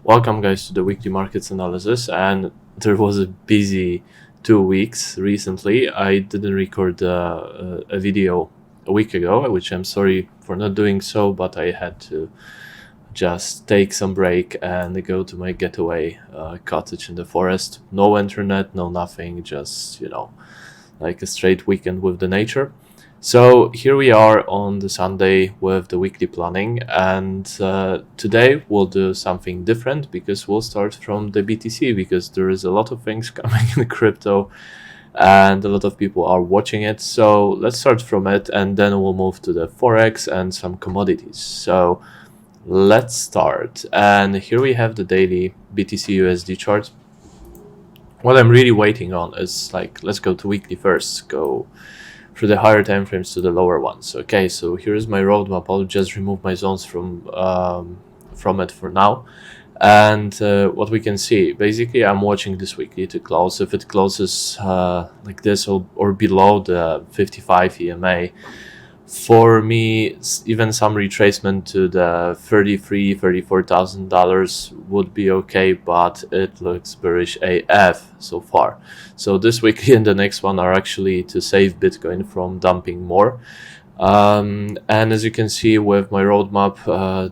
Welcome, guys, to the weekly markets analysis. And there was a busy 2 weeks recently. I didn't record a video a week ago, which I'm sorry for not doing so, but I had to just take some break and go to my getaway cottage in the forest. No internet, no nothing, just, like a straight weekend with the nature. So here we are on the Sunday with the weekly planning, and today we'll do something different because we'll start from the BTC because there is a lot of things coming in crypto and a lot of people are watching it. So let's start from it and then we'll move to the forex and some commodities. So let's start. And here we have the daily BTC USD chart. What I'm really waiting on is let's go to weekly first, go through the higher time frames to the lower ones. Okay, so here's my roadmap. I'll just remove my zones from it for now. And what we can see, basically, I'm watching this weekly to close. If it closes like this or below the 55 EMA, for me, even some retracement to the $34,000 would be okay, but it looks bearish AF so far. So this week and the next one are actually to save Bitcoin from dumping more. And as you can see with my roadmap,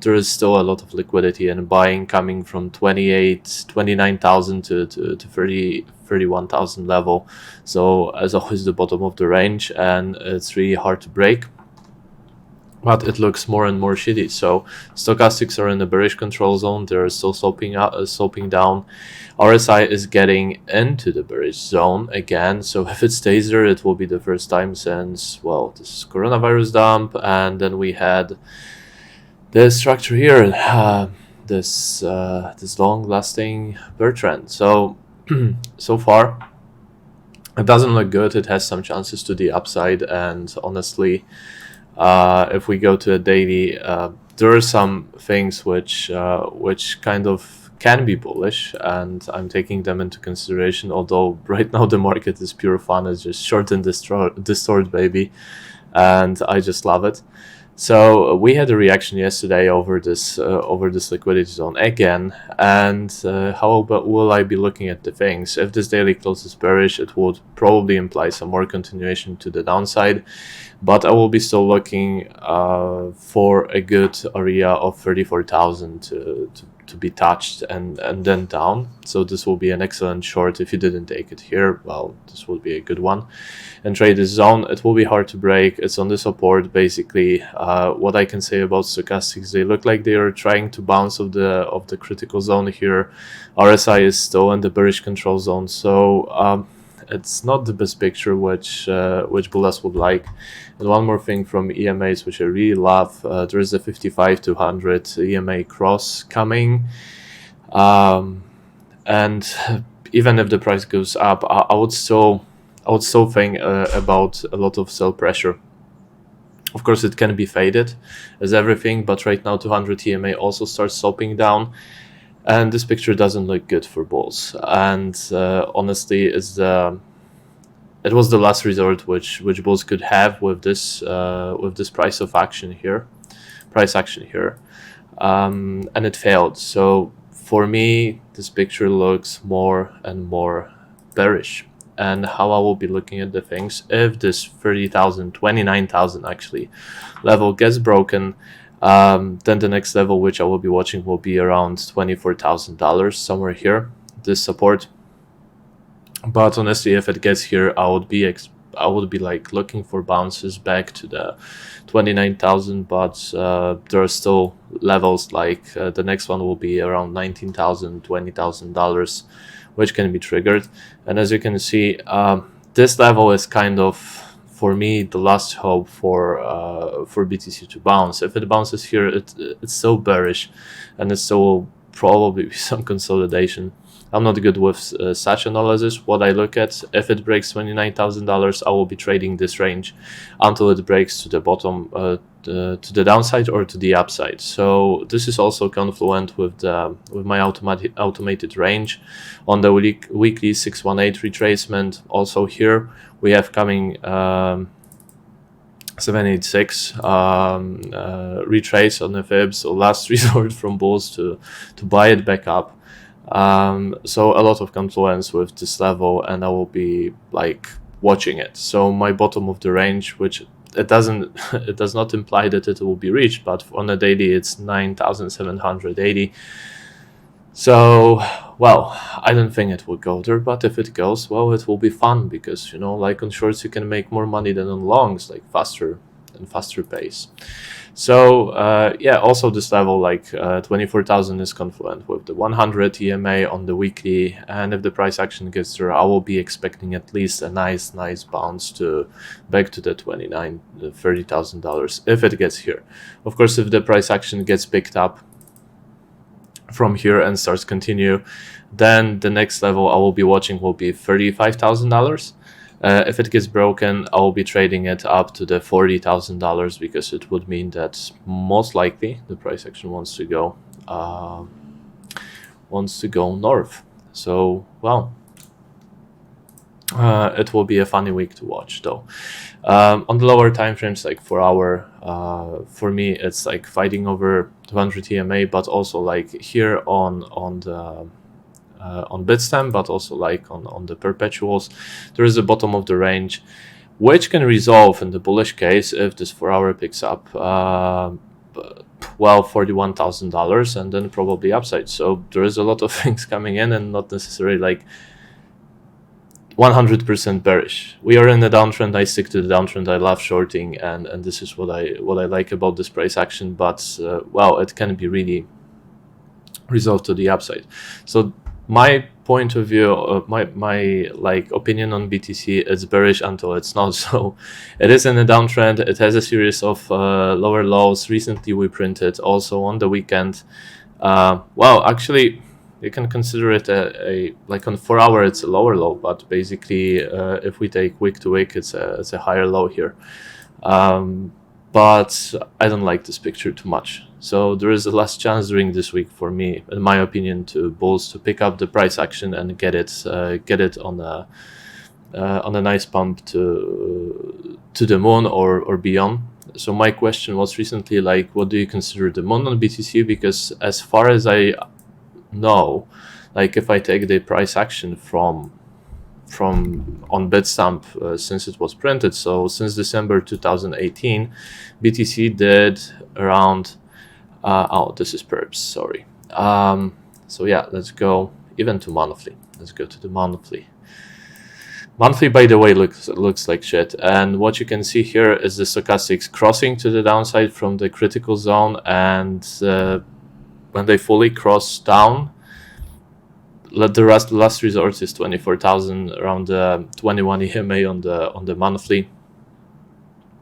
there is still a lot of liquidity and buying coming from 29,000 to 31,000 level. So as always, the bottom of the range, and it's really hard to break. But it looks more and more shitty. So stochastics are in the bearish control zone. They're still sloping down. RSI is getting into the bearish zone again. So if it stays there, it will be the first time since, well, this coronavirus dump. And then we had this structure here, this long-lasting bear trend. So so far, it doesn't look good. It has some chances to the upside, and honestly, if we go to a daily, there are some things which kind of can be bullish, and I'm taking them into consideration. Although right now the market is pure fun, it's just short and distort, baby, and I just love it. So we had a reaction yesterday over this liquidity zone again, and how about will I be looking at the things? If this daily closes bearish, it would probably imply some more continuation to the downside, but I will be still looking for a good area of 34,000 to be touched and then down. So this will be an excellent short. If you didn't take it here, well, this will be a good one. And trade this zone. It will be hard to break. It's on the support. Basically, what I can say about stochastics, they look like they are trying to bounce of the critical zone here. RSI is still in the bearish control zone. So it's not the best picture which bullies would like. And one more thing from EMAs, which I really love, there is a 55 to 100 EMA cross coming, and even if the price goes up, I would still think about a lot of sell pressure. Of course, it can be faded as everything, but right now 200 EMA also starts sloping down. And this picture doesn't look good for bulls. And honestly, it was the last resort which bulls could have with this price action here, and it failed. So for me, this picture looks more and more bearish. And how I will be looking at the things, if this 30,000, 29,000 actually level gets broken, then the next level which I will be watching will be around $24,000, somewhere here, this support. But honestly, if it gets here, I would be like looking for bounces back to the 29,000. But there are still levels like the next one will be around $19,000, $20,000, which can be triggered. And as you can see, this level is kind of, for me, the last hope for BTC to bounce. If it bounces here, it's so bearish, and it's so probably some consolidation. I'm not good with such analysis. What I look at, if it breaks $29,000, I will be trading this range until it breaks to the bottom, to the downside or to the upside. So this is also confluent with my automated range on the weekly 618 retracement. Also here we have coming 786 retrace on the fib, so last resort from bulls to buy it back up. So a lot of confluence with this level, and I will be like watching it. So my bottom of the range, which it does not imply that it will be reached, but on a daily it's 9,780. So, well, I don't think it will go there, but if it goes, well, it will be fun because, like on shorts, you can make more money than on longs, like faster pace. So, yeah, also this level, like 24,000 is confluent with the 100 EMA on the weekly. And if the price action gets there, I will be expecting at least a nice bounce back to the $30,000 if it gets here. Of course, if the price action gets picked up from here and starts continue, then the next level I will be watching will be $35,000. If it gets broken, I will be trading it up to the $40,000 because it would mean that most likely the price action wants to go north. So, well, it will be a funny week to watch though. On the lower time frames, like 4 hour, for me it's like fighting over 200 EMA, but also like here on the on Bitstamp, but also like on the perpetuals, there is a bottom of the range, which can resolve in the bullish case if this 4 hour picks up $41,000 and then probably upside. So there is a lot of things coming in and not necessarily like 100% bearish. We are in a downtrend. I stick to the downtrend. I love shorting, and this is what I like about this price action. But well, it can be really resolved to the upside. So my point of view, my like opinion on BTC, it's bearish until it's not. So it is in a downtrend. It has a series of lower lows. Recently we printed also on the weekend. Well, actually, you can consider it a like on 4 hour it's a lower low, but basically if we take week to week, it's a higher low here. But I don't like this picture too much. So there is a last chance during this week for me, in my opinion, to bulls to pick up the price action and get it on a nice pump to the moon or beyond. So my question was recently like, what do you consider the moon on BTC? Because as far as I know, like if I take the price action from on Bitstamp since it was printed, so since December 2018, BTC did around oh, this is perps, sorry. So yeah, let's go even to monthly. Let's go to the monthly. Monthly, by the way, looks like shit. And what you can see here is the stochastics crossing to the downside from the critical zone, and when they fully cross down, the last resort is 24,000, around 21 EMA on the monthly.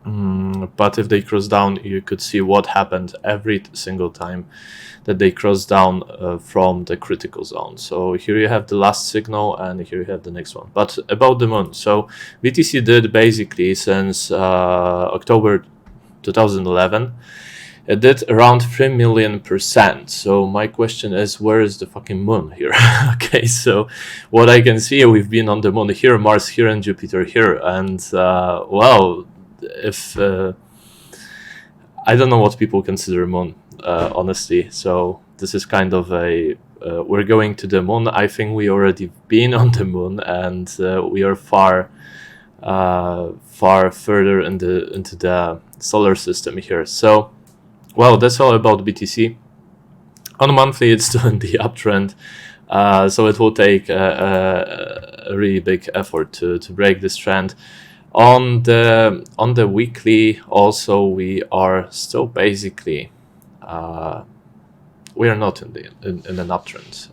But if they cross down, you could see what happened every single time that they cross down from the critical zone. So here you have the last signal, and here you have the next one. But about the moon, so BTC did basically since October 2011. It did around 3 million%. So my question is, where is the fucking moon here? Okay, so what I can see, we've been on the moon here, Mars here, and Jupiter here. And well, if I don't know what people consider moon, honestly. So this is kind of a we're going to the moon. I think we already been on the moon, and we are far further into the solar system here. So, well, that's all about BTC. On monthly, it's still in the uptrend, so it will take a really big effort to break this trend. On the weekly, also, we are still basically we are not in an uptrend.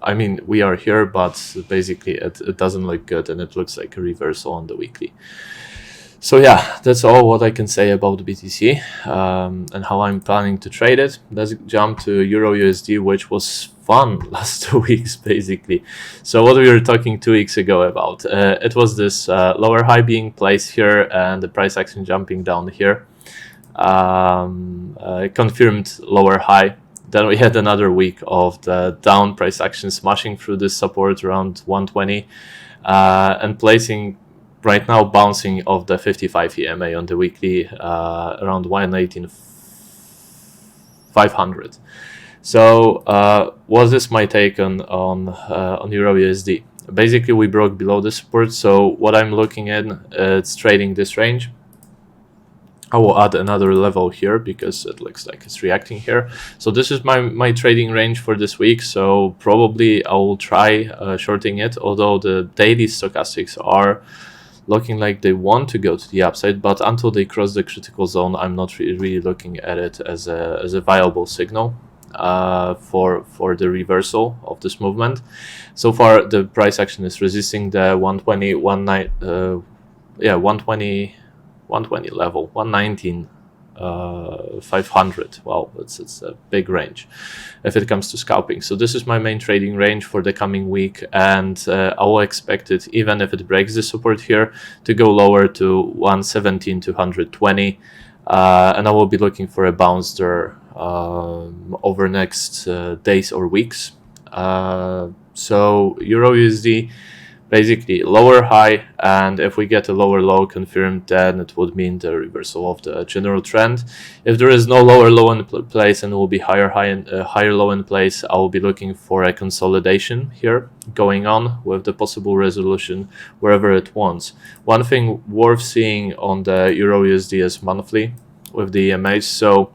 I mean, we are here, but basically it doesn't look good, and it looks like a reversal on the weekly. So yeah, that's all what I can say about BTC and how I'm planning to trade it. Let's jump to Euro USD, which was fun last 2 weeks basically. So what we were talking 2 weeks ago about, it was this lower high being placed here and the price action jumping down here. Confirmed lower high. Then we had another week of the down price action smashing through this support around 120 and placing right now bouncing off the 55 EMA on the weekly, around 118,500. So was this my take on Euro USD? Basically, we broke below the support. So what I'm looking at, it's trading this range. I will add another level here because it looks like it's reacting here. So this is my trading range for this week. So probably I will try shorting it, although the daily stochastics are looking like they want to go to the upside, but until they cross the critical zone, I'm not really looking at it as a viable signal for the reversal of this movement. So far, the price action is resisting the 120 level, 119 500. Well, it's a big range if it comes to scalping. So this is my main trading range for the coming week, and I will expect it, even if it breaks the support here, to go lower to 117 to 120, and I will be looking for a bounce there over next days or weeks. So Euro USD, basically lower high, and if we get a lower low confirmed, then it would mean the reversal of the general trend. If there is no lower low in place and will be higher high and higher low in place, I will be looking for a consolidation here going on with the possible resolution wherever it wants. One thing worth seeing on the Euro USD is monthly with the EMA. So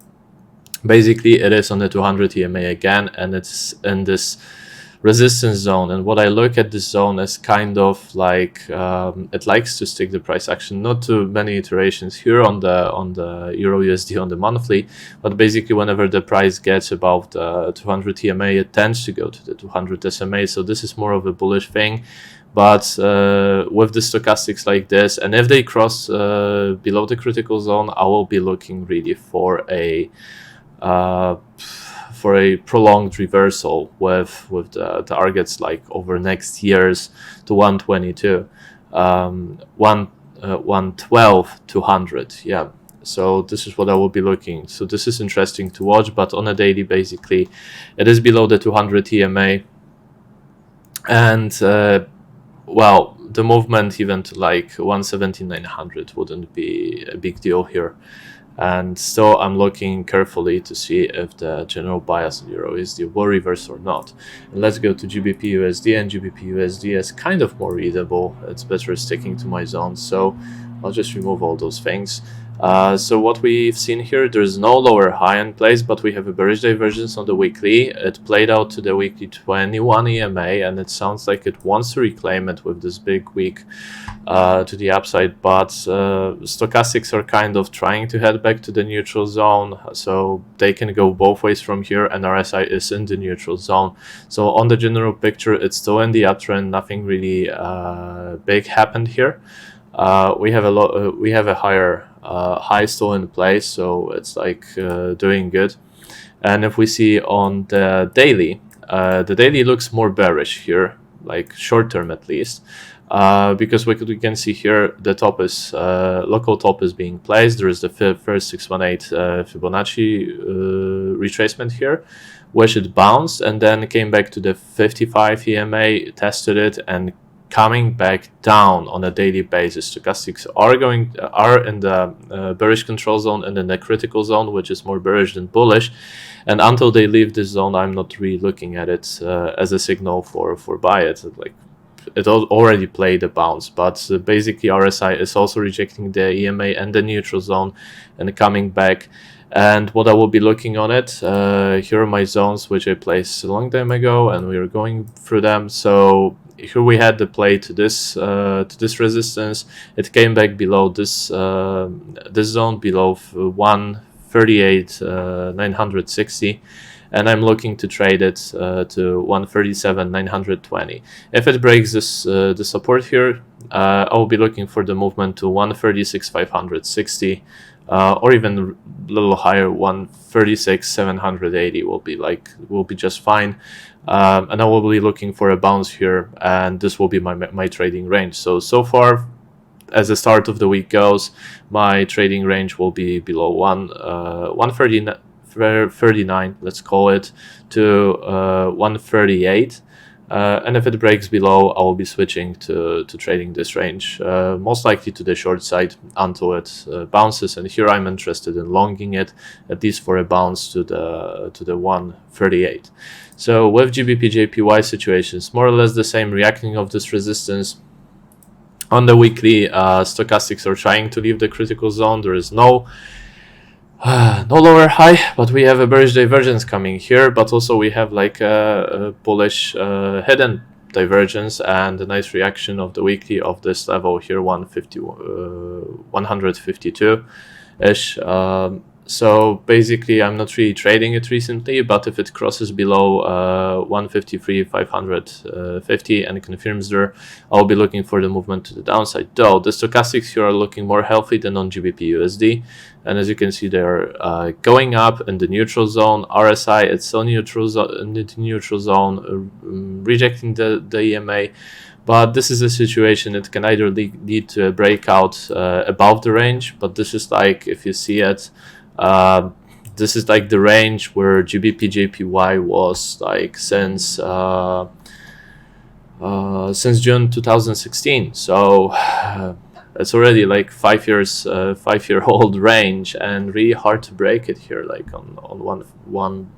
basically it is on the 200 EMA again, and it's in this resistance zone. And what I look at this zone as kind of like it likes to stick the price action, not too many iterations here on the Euro USD on the monthly, but basically whenever the price gets above the 200 EMA, it tends to go to the 200 SMA. So this is more of a bullish thing. But with the stochastics like this, and if they cross below the critical zone, I will be looking really for a prolonged reversal with the targets like over next years to 122, 112, 200. Yeah. So this is what I will be looking. So this is interesting to watch, but on a daily, basically, it is below the 200 EMA, and well, the movement even to like 117,900 wouldn't be a big deal here. And so I'm looking carefully to see if the general bias in Euro USD will reverse or not. And let's go to GBP USD, and GBP USD is kind of more readable. It's better sticking to my zone. So I'll just remove all those things. So what we've seen here, there's no lower high in place, but we have a bearish divergence on the weekly. It played out to the weekly 21 EMA, and it sounds like it wants to reclaim it with this big week to the upside, but stochastics are kind of trying to head back to the neutral zone, so they can go both ways from here, and RSI is in the neutral zone. So on the general picture, it's still in the uptrend. Nothing really big happened here. We have a higher high still in place, so it's like doing good. And if we see on the daily looks more bearish here, like short term at least, because we can see here the top is local top is being placed. There is the first 618 Fibonacci retracement here, which it bounced and then came back to the 55 EMA, tested it, and coming back down on a daily basis. Stochastics are in the bearish control zone and in the critical zone, which is more bearish than bullish. And until they leave this zone, I'm not really looking at it as a signal for buy it. Like it already played a bounce, but basically RSI is also rejecting the EMA and the neutral zone and coming back. And what I will be looking on it, here are my zones which I placed a long time ago, and we are going through them. So here we had the play to this resistance. It came back below this zone, below 138,960, and I'm looking to trade it to 137,920. If it breaks this the support here, I will be looking for the movement to 136,560. Or even a little higher, 136,780 will be just fine, and I will be looking for a bounce here, and this will be my trading range. So far, as the start of the week goes, my trading range will be below 139, let's call it, to 138. And if it breaks below, I will be switching to trading this range, most likely to the short side until it bounces. And here I'm interested in longing it, at least for a bounce to the 138. So with GBP JPY situations, more or less the same, reacting of this resistance. On the weekly, stochastics are trying to leave the critical zone. There is no lower high, but we have a bearish divergence coming here, but also we have like a bullish hidden divergence and a nice reaction of the weekly of this level here, 152 ish. So basically I'm not really trading it recently, but if it crosses below 153 550 and confirms there, I'll be looking for the movement to the downside. Though the stochastics here are looking more healthy than on GBP USD, and as you can see, they're going up in the neutral zone. RSI, it's still neutral in the neutral zone, rejecting the EMA. But this is a situation, it can either lead to a breakout above the range, but this is like, if you see it, this is like the range where GBP JPY was like since June 2016. So it's already like 5 years, 5-year-old range, and really hard to break it here, like on one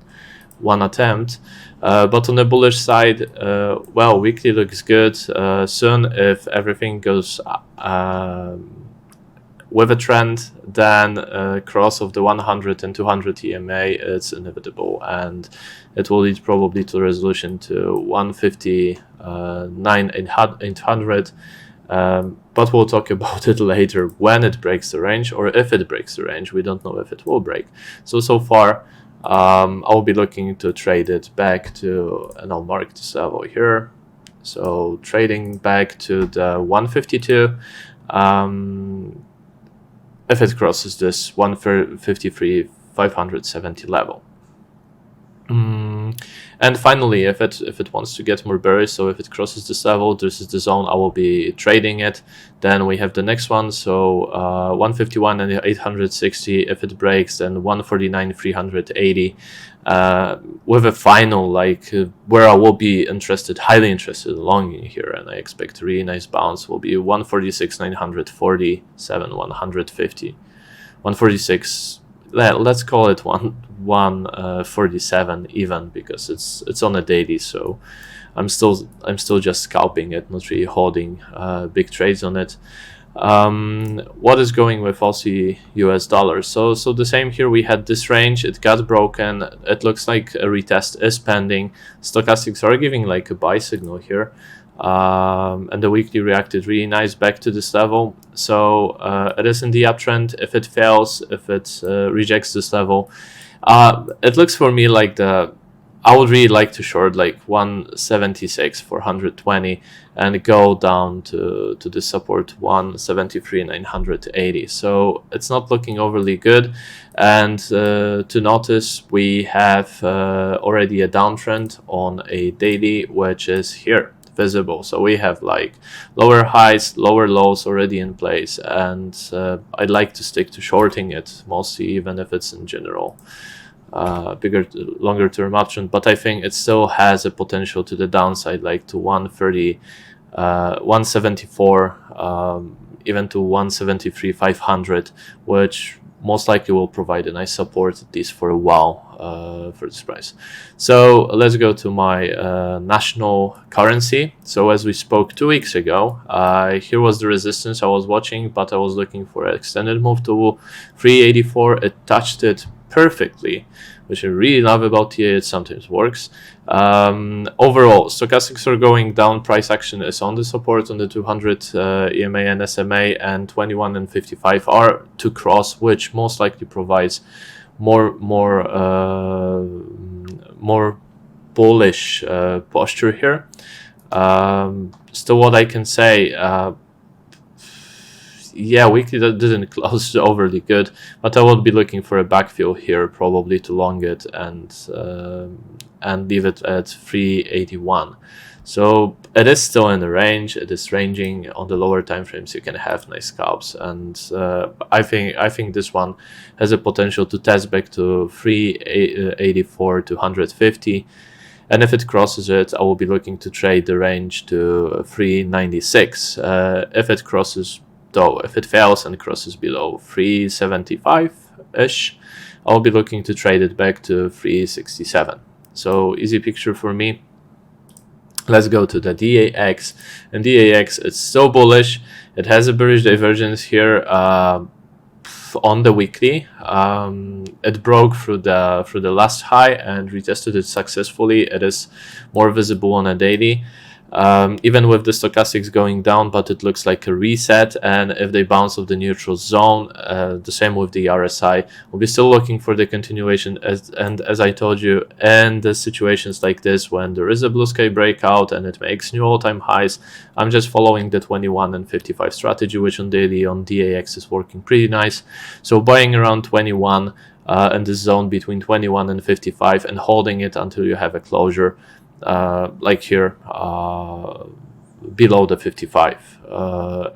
attempt. But on the bullish side, well, weekly looks good. Soon, if everything goes with a trend, then cross of the 100 and 200 EMA, it's inevitable, and it will lead probably to resolution to 159 800. But we'll talk about it later when it breaks the range, or if it breaks the range. We don't know if it will break. So far, I'll be looking to trade it back to, and I'll mark this level here. So trading back to the 152. If it crosses this 153 570 level. And finally, if it wants to get more bearish, so if it crosses this level, this is the zone I will be trading it. Then we have the next one, so 151 and 860. If it breaks, then 149 380. With a final, like where I will be highly interested in longing here, and I expect a really nice bounce, will be 146 947 150 146. Let's call it 147 even, because it's on a daily, so I'm still just scalping it, not really holding big trades on it. What is going with Aussie US dollars? So the same here. We had this range, it got broken. It looks like a retest is pending. Stochastics are giving like a buy signal here, and the weekly reacted really nice back to this level. So it is in the uptrend. If it fails, if it rejects this level, it looks for me like I would really like to short like 176 420 and go down to the support 173 980. So it's not looking overly good. And to notice, we have already a downtrend on a daily, which is here visible. So we have like lower highs, lower lows already in place, and I'd like to stick to shorting it mostly, even if it's in general bigger, longer term option. But I think it still has a potential to the downside, like to 130, 174, even to 173 500, which most likely will provide a nice support, at least for a while, for this price. So let's go to my national currency. So as we spoke 2 weeks ago, here was the resistance I was watching, but I was looking for an extended move to 384. It touched it perfectly, which I really love about TA. It sometimes works. Overall, stochastics are going down. Price action is on the support on the 200 EMA and SMA, and 21 and 55 are to cross, which most likely provides more bullish posture here. Still, what I can say, yeah, weekly that didn't close overly good, but I will be looking for a backfill here, probably to long it and leave it at 381. So it is still in the range. It is ranging on the lower time frames. You can have nice scalps, and I think this one has a potential to test back to 384 to 150. and if it crosses it, I will be looking to trade the range to 396. If it crosses, though, if it fails and crosses below 375-ish, I'll be looking to trade it back to 367. So easy picture for me. Let's go to the DAX, and DAX, it's so bullish. It has a bearish divergence here on the weekly. It broke through the last high and retested it successfully. It is more visible on a daily, even with the stochastics going down, but it looks like a reset. And if they bounce off the neutral zone, the same with the RSI, we'll be still looking for the continuation. And as I told you, in the situations like this, when there is a blue sky breakout and it makes new all-time highs, I'm just following the 21 and 55 strategy, which on daily on DAX is working pretty nice. So buying around 21 in the zone between 21 and 55 and holding it until you have a closure, like here, below the 55,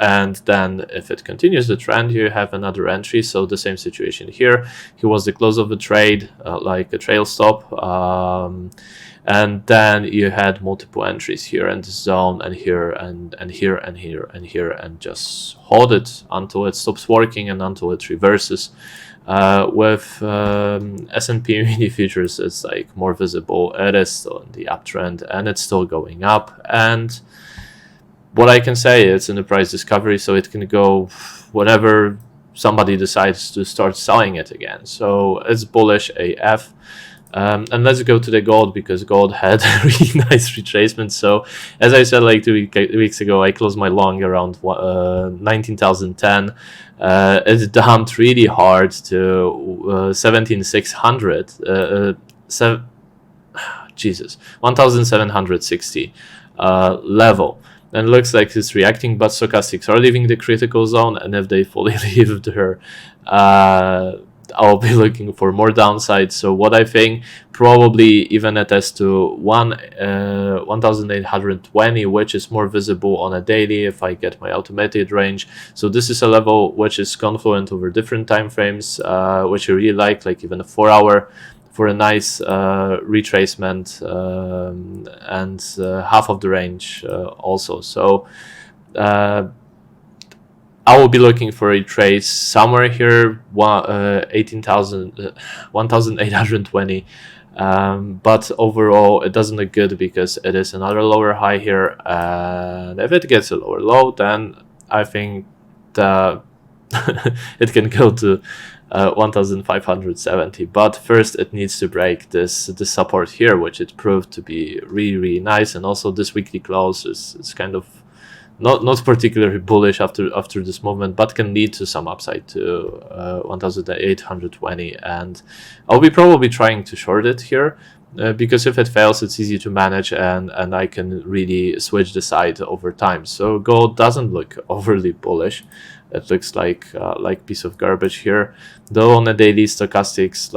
and then if it continues the trend, you have another entry. So the same situation here. Here was the close of the trade, like a trail stop, and then you had multiple entries here in the zone, and here and here and here and here, and just hold it until it stops working and until it reverses. With S&P mini futures, it's like more visible. It is still in the uptrend and it's still going up. And what I can say, it's in the price discovery, so it can go whenever somebody decides to start selling it again. So it's bullish AF. And let's go to the gold, because gold had a really nice retracement. So as I said like 2 weeks ago, I closed my long around 19,010. It dumped really hard to 17,600, 1,760 level. And it looks like it's reacting, but stochastics are leaving the critical zone, and if they fully leave there, I'll be looking for more downside. So what I think, probably even a test to 1,820, which is more visible on a daily if I get my automated range. So this is a level which is confluent over different time frames, which I really like even a 4-hour for a nice retracement, and half of the range also. So I will be looking for a trace somewhere here, 1,820. But overall, it doesn't look good because it is another lower high here. And if it gets a lower low, then I think it can go to 1,570. But first, it needs to break this support here, which it proved to be really, really nice. And also, this weekly close is kind of not particularly bullish after this movement, but can lead to some upside to 1,820, and I'll be probably trying to short it here, because if it fails, it's easy to manage, and I can really switch the side over time. So gold doesn't look overly bullish. It looks like piece of garbage here, though on a daily stochastics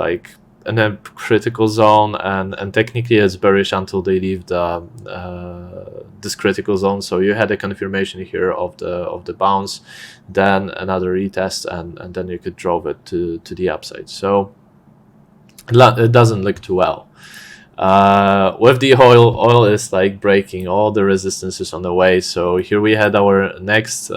in a critical zone, and technically it's bearish until they leave this critical zone. So you had a confirmation here of the bounce, then another retest, and then you could drove it to the upside. So it doesn't look too well. With the oil is breaking all the resistances on the way. So here we had our next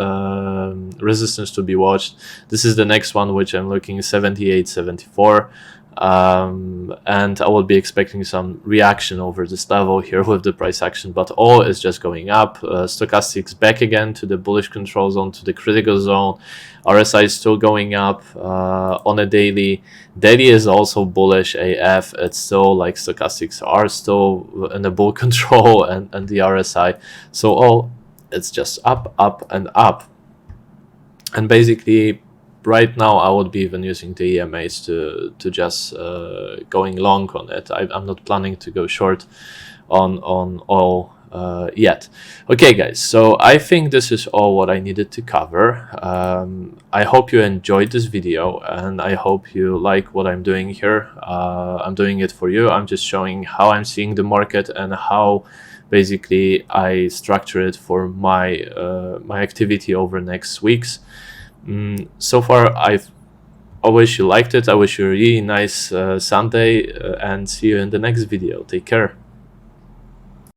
resistance to be watched. This is the next one, which I'm looking 78.74. And I will be expecting some reaction over this level here with the price action, but all is just going up. Stochastics back again to the bullish control zone, to the critical zone. RSI is still going up on a daily. Daily is also bullish AF. It's still stochastics are still in the bull control, and the RSI. So all it's just up, and up. And basically, right now, I would be even using the EMAs to just going long on it. I'm not planning to go short on oil yet. Okay, guys, so I think this is all what I needed to cover. I hope you enjoyed this video, and I hope you like what I'm doing here. I'm doing it for you. I'm just showing how I'm seeing the market and how basically I structure it for my my activity over next weeks. So far, I wish you liked it. I wish you a really nice Sunday, and see you in the next video. Take care.